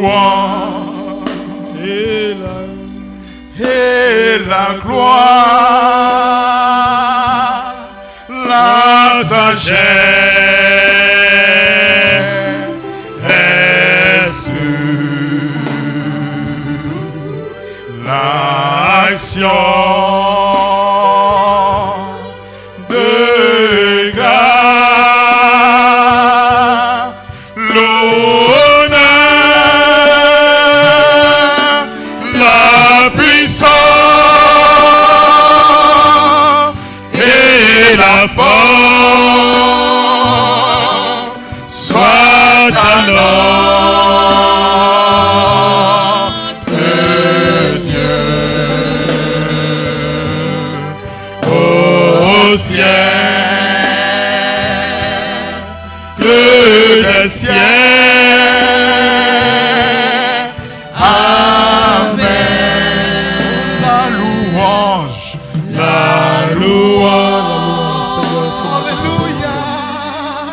louange et la gloire, la sagesse, l'action de grâce, l'honneur, la puissance et la force soit à notre Dieu au ciel, que le ciel. Amen. La louange, la louange, alléluia,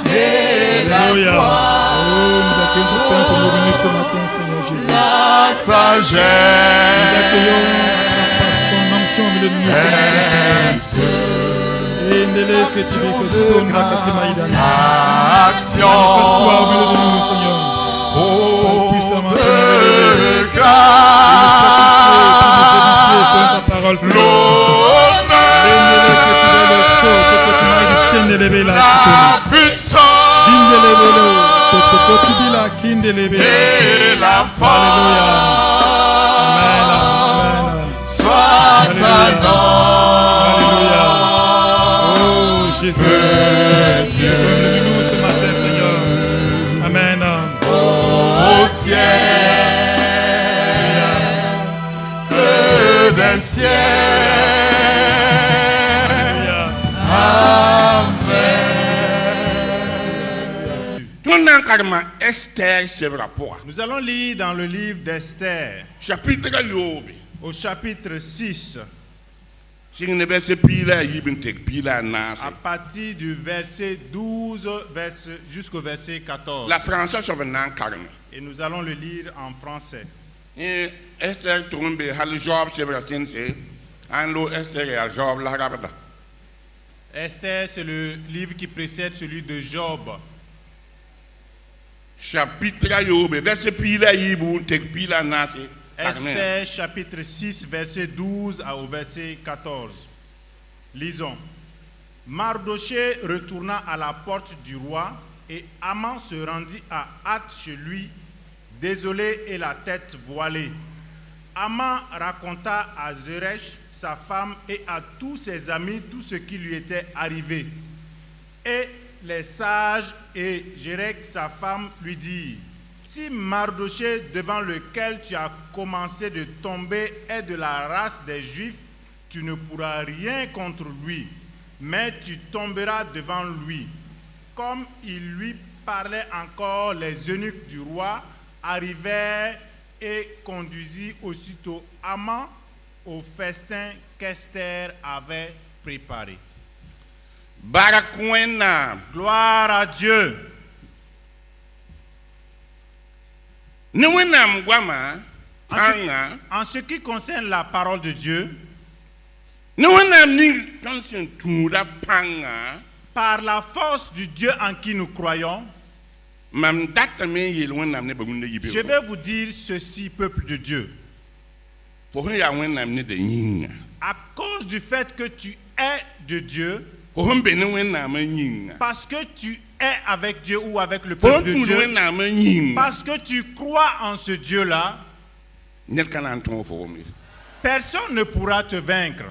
et la gloire, la sagesse, action de grâce, l'honneur, la puissance et la force soit à notre Dieu ce matin, Seigneur. Amen. au ciel, que des ciels. Amen. Nous allons lire dans le livre d'Esther, Chapitre au chapitre 6, à partir du verset 12 jusqu'au verset 14. La translation venant carrément. Et nous allons le lire en français. Esther tourne hal Job c'est Anlo Esther et Job la rabda. Esther, c'est le livre qui précède celui de Job. Chapitre Yob verset pila yibu tek pila nati. Esther chapitre 6 verset 12 au verset 14. Lisons. Mardochée retourna à la porte du roi et Haman se rendit à hâte chez lui, désolé et la tête voilée. Haman raconta à Zeresh, sa femme, et à tous ses amis tout ce qui lui était arrivé. Et les sages et Jérech, sa femme, lui dirent: si Mardochée, devant lequel tu as commencé de tomber, est de la race des Juifs, tu ne pourras rien contre lui, mais tu tomberas devant lui. Comme il lui parlait encore, les eunuques du roi arrivèrent et conduisit aussitôt Haman au festin qu'Esther avait préparé. Barakwena. Gloire à Dieu. En ce qui concerne la parole de Dieu, par la force du Dieu en qui nous croyons, je vais vous dire ceci, peuple de Dieu. À cause du fait que tu es de Dieu, parce que tu es avec Dieu ou avec le peuple de Dieu, parce que tu crois en ce Dieu-là, personne ne pourra te vaincre.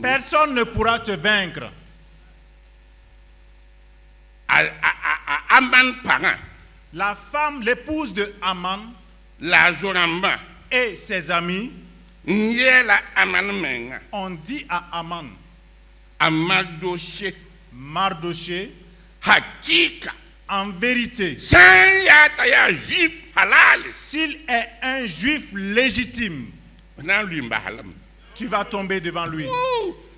Personne ne pourra te vaincre. La femme, l'épouse de Haman, et ses amis ont dit à Haman: Mardochée, en vérité, s'il est un juif légitime, tu vas tomber devant lui.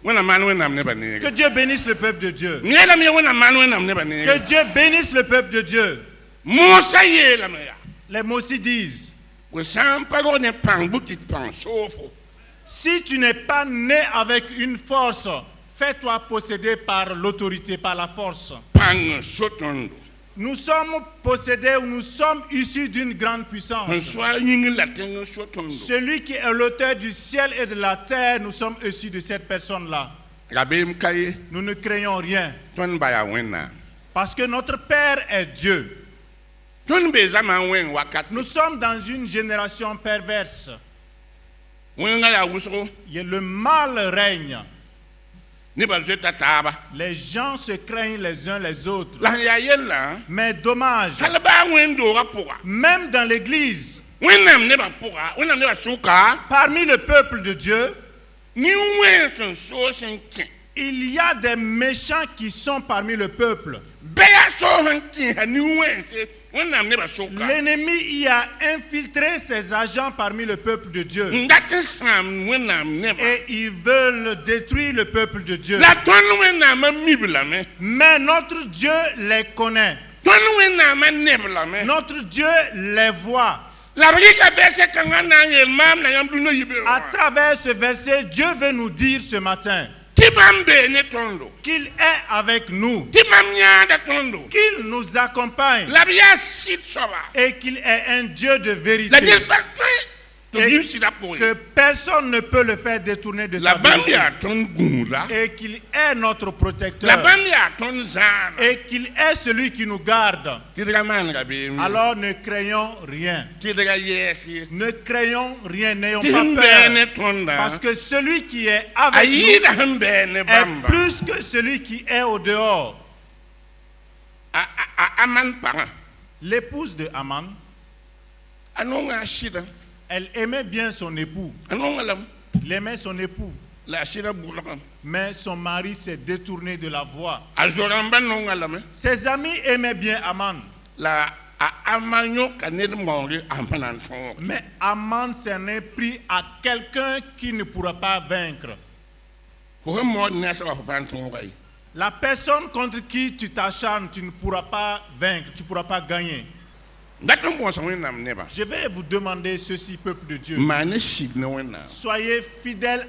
Que Dieu bénisse le peuple de Dieu. Que Dieu bénisse le peuple de Dieu. Musa yela me ya. Les mots aussi disent, We san paro ne pang bukit pang sofo. si tu n'es pas né avec une force, fais-toi posséder par l'autorité, par la force. Pang sotondo. Nous sommes possédés, ou nous sommes issus d'une grande puissance. On soit ying la tengo sotondo. Celui qui est l'auteur du ciel et de la terre, nous sommes issus de cette personne-là. Rabem kaye Nous ne craignons rien. ton baya wena. Parce que notre Père est Dieu. Ton be zaman wen wakat. Nous sommes dans une génération perverse. Wenga ya wusro. Et le mal règne. Ni ba zeta taba. Les gens se craignent les uns les autres. La ya yella. Mais dommage, Halba wendo rapora. même dans l'église, Wenam ne ba pora. Wenam ne ba suka. parmi le peuple de Dieu, Ni wen son so sen kin. il y a des méchants qui sont parmi le peuple. Beya so han kin ha ni wen se. Wenam ne ba suka. L'ennemi y a infiltré ses agents parmi le peuple de Dieu. Ndate sam wenam ne ba. Et ils veulent détruire le peuple de Dieu. La ton wenam mibla me. Mais notre Dieu les connaît. Ton wenam nebla me. Notre Dieu les voit. La briga bese kangana yel mam na yam duno yibe. À travers ce verset, Dieu veut nous dire ce matin Tibambe ne tondo. qu'il est avec nous, Timam nya da tondo. qu'il nous accompagne La biya sit soba. et qu'il est un Dieu de La vérité, gel bakwe. To Et give sida pour. que personne ne peut le faire détourner de La sa vérité, bambia ton gumula. et qu'il est notre La protecteur, bambia ton zana. et qu'il est celui qui nous garde. Tidra man gabe. Alors ne craignons rien. Tidra yesi. Ne craignons rien, n'ayons pas Timbe peur. ne tonda. Parce que celui qui est avec Ayida nous hambe ne est bamba. plus que celui qui est au dehors. Aman para. L'épouse de Aman, Anonga shida. elle aimait bien son époux. Anonga lam. Elle aimait son époux. La shida bulakam. Mais son mari s'est détourné de la voie. Azoramba nonga lam. Ses amis aimaient bien Aman. La amanyo kanel mori amanan son. Mais Aman s'en est pris à quelqu'un qui ne pourra pas vaincre. Ko mo nesa wa panton gai. La personne contre qui tu t'acharnes, tu ne pourras pas vaincre, tu ne pourras pas gagner. Ndaton bon sa wenam neba. Je vais vous demander ceci, peuple de Dieu. Mane shid ne wenam. Soyez fidèles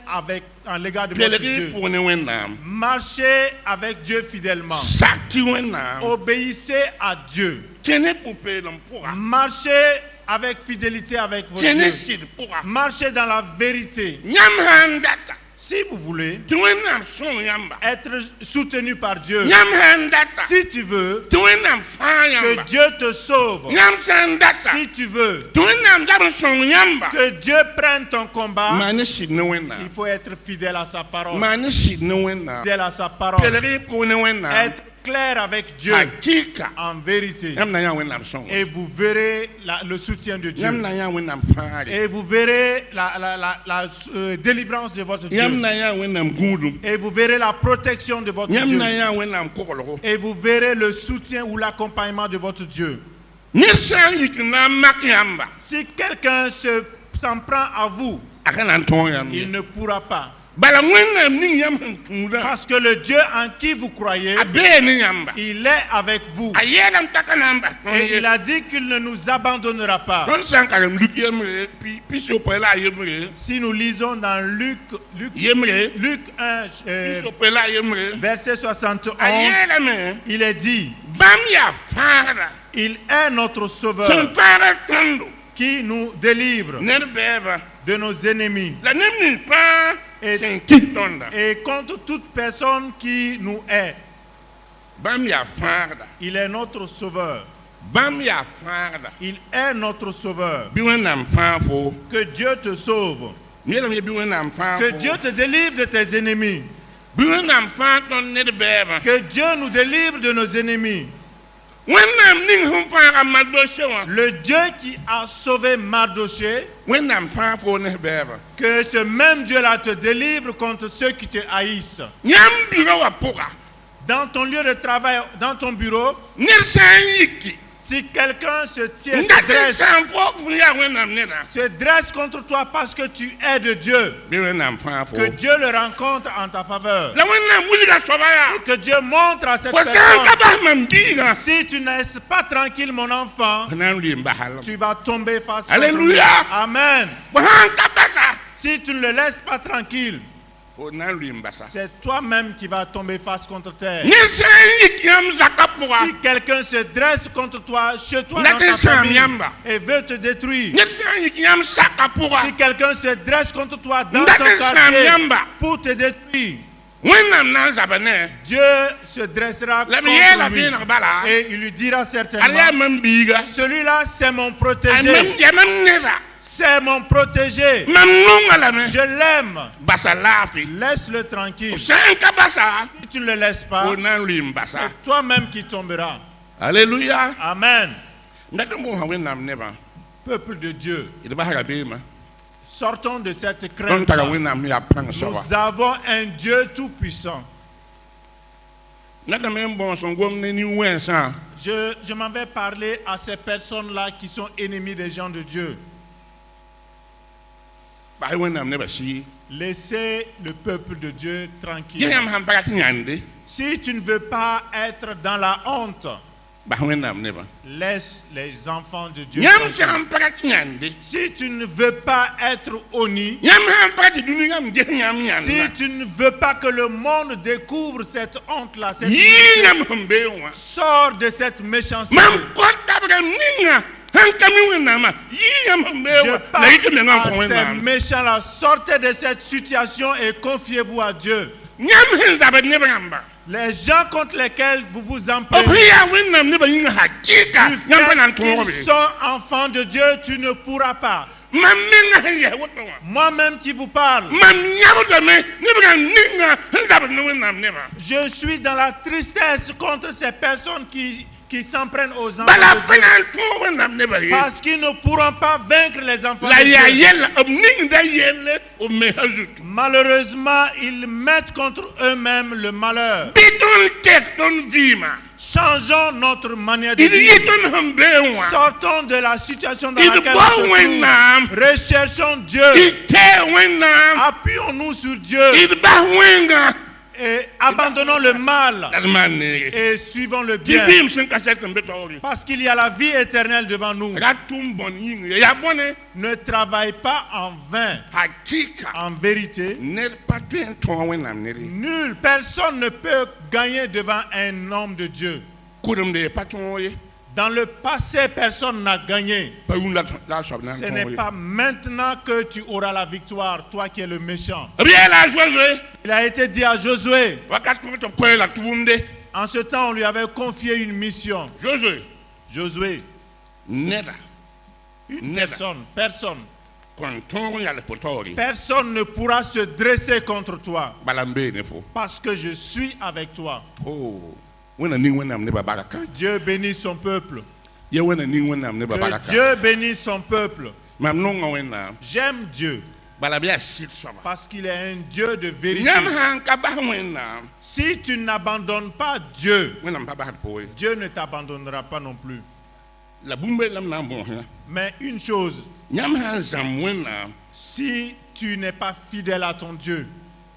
en l'égard de votre Peleri Dieu. pour ne wenam. Marchez avec Dieu fidèlement. Saki wenam. Obéissez à Dieu. Tiene poupée l'empora. Marchez avec fidélité avec votre Tiene Dieu. shid pora. Marchez dans la vérité. Nyam handata. Si vous voulez Tu wenam son yamba. être soutenu par Dieu, Nyam handata. si tu veux Tu wenam fa que yamba. Dieu te sauve, Nyam sandata. si tu veux Tu wenam dab son yamba. que Dieu prenne ton combat, Mane shid ne il wenam. faut être fidèle à sa parole. Mane shid ne wenam. Fidèle à sa parole. Peleri pour ne wenam. Être clair avec Dieu Hakika. en vérité. Yam na ya wenam son. Et vous verrez le soutien de Dieu. Yam na ya wenam faare. Et vous verrez la délivrance de votre Yam Dieu. na ya wenam gundum. Et vous verrez la protection de votre Yam Dieu. na ya wenam kokolo. Et vous verrez le soutien ou l'accompagnement de votre Dieu. Nirsan yikna mak yamba. Si quelqu'un s'en prend à vous, Akanan ton yam. il ne pourra pas. Bala wenam ning yam tunda. Parce que le Dieu en qui vous croyez, Abe ni yamba. il est avec vous. Ayelam takanamba. Et il a dit qu'il ne nous abandonnera pas. Don sankaram Luc yemre pi sopela yemre. Si nous lisons dans Luc Yemre. 1, Pi sopela yemre. verset 71, Ayelame. il est dit, Bam ya fara. il est notre Son sauveur fara tondo. qui nous délivre Ner beba. de nos ennemis La nemni pa. Et- Sen kitonda. et contre toute personne qui nous hait. Bam ya fara. Il est notre sauveur. Bam ya fara. Il est notre sauveur. Bi wenam fafo. Que Dieu te sauve. Yelam ye bi wenam fafo. Que Dieu te délivre de tes ennemis. Bi wenam fa ton ner beba. Que Dieu nous délivre de nos ennemis. Wenam ning hum fara madoshe wa. Le Dieu qui a sauvé Mardoché, Wenam fafo ner beba. que ce même Dieu-là te délivre contre ceux qui te haïssent. Nyam biro wa poka. Dans ton lieu de travail, dans ton bureau, Nirsan yiki. Si quelqu'un se tient, Ndate sampo fuya wenam neda. se dresse contre toi parce que tu es de Dieu, Bi wenam fa fo. que Dieu le rencontre en ta faveur, La wenam wuliga sobaya. et que Dieu montre à cette Ko san personne, ka ba mam biga. si tu n'es pas tranquille, mon enfant, Nan li mbahal. tu vas tomber face contre Alléluia. lui. Amen. Bo han ka basa. Si tu ne le laisses pas tranquille, Fo nan li mbasa. c'est toi-même qui vas tomber face contre terre. Ni sen yikyam zakapura. Si quelqu'un se dresse contre toi, chez toi, N'a dans te ta sam famille, yamba. et veut te détruire, Ni sen yikyam sakapura. si quelqu'un se dresse contre toi dans N'a ton te sam quartier yamba. pour te détruire, Wenam nan zabane. Dieu se dressera La biye la contre lui biye na bala. et il lui dira Aliya certainement, mam biga. celui-là c'est mon Ay protégé, mam ya mam neda. c'est mon protégé, Mam nunga la me. je l'aime, Basa lafi. laisse-le tranquille. Sen ka basa. Si tu ne le laisses pas, Fo nan li mbasa. c'est toi-même qui tomberas. Alléluia. Amen. Ndate mo ha wenam neba. Peuple de Dieu, Ida ba ha be ma. sortons de cette Don crainte. taga wenam ya pang sowa. Nous avons un Dieu tout-puissant. Ndate me bon son gom ne ni wen san. Je m'en vais parler à ces personnes-là qui sont ennemies des gens de Dieu. Ba wenam neba si. Laissez le peuple de Dieu tranquille. Yam han bagat nyande. Si tu ne veux pas être dans la honte, Ba wenam neba. laisse les enfants de Dieu Yam tranquilles. san bagat nyande. Si tu ne veux pas être honni, Yam han bagat dunu yam de yam nyande. si tu ne veux pas que le monde découvre cette honte-là, cette Yi iniquité, yam hambe wa. sors de cette méchanceté. Mam ko tabra ninga. Han kami wenam. Yi yam hambe Je wa. La parle yike me ngan à ko ces wenam. méchants-là. Sortez de cette situation et confiez-vous à Dieu. Nyam hen zabat neba ngamba. Les gens contre lesquels vous vous employez, Opriya wenam neba yinga hakika. du Yam panan fait tobe. qu'ils sont enfants de Dieu, tu ne pourras pas. Mam menga ya wotwa. Moi-même qui vous parle, Mam nyabuta me neba ninga. Han zabat wenam neba. je suis dans la tristesse contre ces personnes qui s'en prennent aux enfants Bala de Dieu, panan to wenam neba yi. parce qu'ils ne pourront pas vaincre les enfants La de ya Dieu. yel ning da yel o me hazut. Malheureusement, ils mettent contre eux-mêmes le malheur. Biton tek ton vima. Changeons notre manière de Il vivre. yiton hambe wa. Sortons de la situation dans Il laquelle boit on se wenam. trouve. Recherchons Dieu. Il te wenam. Appuyons-nous sur Dieu Il ba wenga. et abandonnons le mal Dalman ne. et suivons le bien. Kibim sin kaset mbe tawri. Parce qu'il y a la vie éternelle devant nous. Ratum bon ying ya bone. Ne travaille pas en vain. Hakika. En vérité, Ne patin ton wenam ne. nulle personne ne peut gagner devant un homme de Dieu. Kurum de paton ye. Dans le passé, personne n'a gagné. Pa un la sobna. Ce n'est pas maintenant que tu auras la victoire, toi qui es le méchant. Bien la joie. Il a été dit à Josué, Wakat ko to ko la tubumde. en ce temps, on lui avait confié une mission. Josué. Josué, Neda. une Neda. personne Konton ya le potori. personne ne pourra se dresser contre toi Balambe ne fo. parce que je suis avec toi. Oh. Wena ni wenam ne baraka. Dieu bénisse son peuple. Ye wena ni wenam ne Que baraka. Dieu bénisse son peuple. Mam no wenam. J'aime Dieu Balabia sit soba. parce qu'il est un Dieu de vérité. Yam han ka ba wenam. Si tu n'abandonnes pas Dieu, Wenam pa ba fo. Dieu ne t'abandonnera pas non plus. La bumbe lam na bon ha. Mais une chose, Yam han zam wenam. si tu n'es pas fidèle à ton Dieu,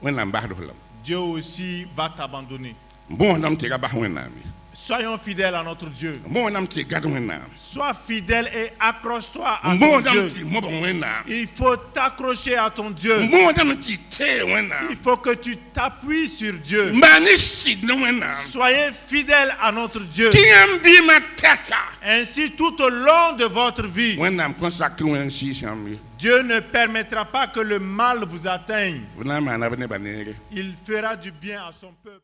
Wenam ba do lam. Dieu aussi va t'abandonner. Bon nam te ga ba wenam. Soyons fidèles à notre Dieu. Bon nam te ga wenam. Sois fidèle et accroche-toi à Bon ton nam Dieu. te mo bon wenam. Il faut t'accrocher à ton Dieu. Bon nam te te Il wenam. faut que tu t'appuies sur Dieu. Mani sid no wenam. Soyez fidèles à notre Dieu. Tiam bi ma teka. Ainsi, tout au long de votre vie, Wenam consacre wen si chambi. Dieu ne permettra pas que le mal vous atteigne. Wenam na ba ne ba ne. Il fera du bien à son peuple.